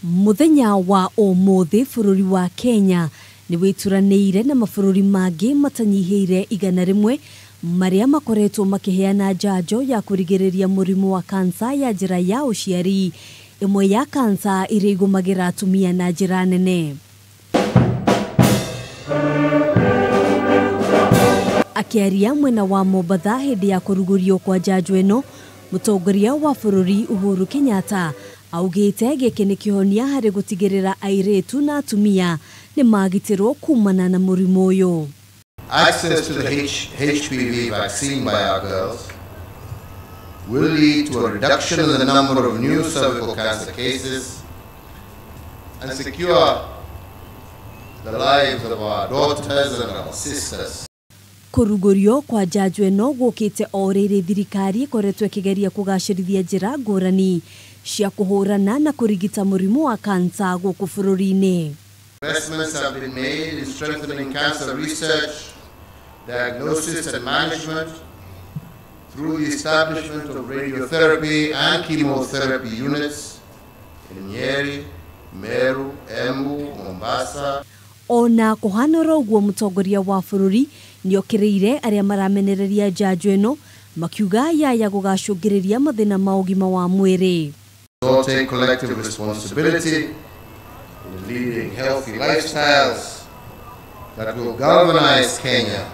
Muthenya wa umuthi bururi wa Kenya ni wituranĩire na mabũrũri mangĩ matanyiheire 100 maria makoretwo makiheana njanjo ya kurigĩrĩria mũrimũ wa kansa ya njira ya uciari, imwe ya kansa iria igũmagĩra atumia na njira nene. Akiaria mwena wa Mombasa hindi ya kurugurio kwa njanjo ĩno, mũtongoria wa bũrũri Uhuru Kenyatta augite gĩkĩ nĩ kĩhonia harĩ gũtigĩrĩra airitu na atumia nĩ magitirwo kumana na mũrimũ ũyũ. Access to the HPV vaccine by our girls will lead to a reduction in the number of new cervical cancer cases and secure the lives of our daughters and our sisters. Kurugurio kwa njanjo ĩno gũkĩte o rĩrĩ thirikari ĩkoretwo ĩkĩgeria kũgacĩrithia njĩra ngũrani cia kũhũrana na kũrigita mũrimũ wa kansa gũkũ bũrũri-inĩ. Investments have been made in strengthening cancer research, diagnosis and management through the establishment of radiotherapy and chemotherapy units in Nyeri, Meru, Embu, Mombasa. Ona kuhanora uguo mũtongoria wa bũrũri nĩokĩrĩire arĩa maramenereria njanjo ĩno makiuga ya gũgacũngĩrĩria mathĩna ma ũgima wa mwĩrĩ. We all take collective responsibility in leading healthy lifestyles that will galvanize Kenya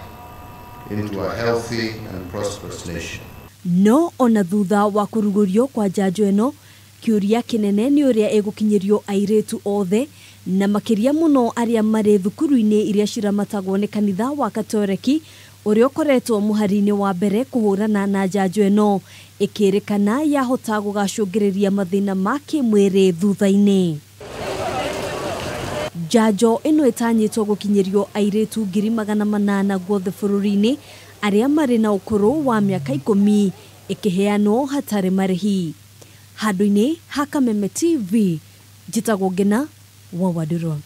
into a healthy and prosperous nation. No ona thutha wa kurugurio kwa njanjo ĩno, kiuria kinene ni uria egukinyirio airitu othe na makiria muno aria mari thukuru-ini iria ciramatagwo ni kanitha wa Katoleki uria ukoretwo muhari-ini wa mbere kuhurana na njanjo ĩno, ikirikana yahota gũgacũngĩrĩria mathĩna ma kĩmwĩrĩ thutha-ini. Njanjo ĩno ĩtanyĩtwo gũkinyirio airitu 800,000 guothe bũrũri-ini aria mari na ukuru wa miaka 10 ikiheanwo hatarĩ marĩhi. Handũ-inĩ ha Kameme TV, njĩtagwo Ngina wa Waduro.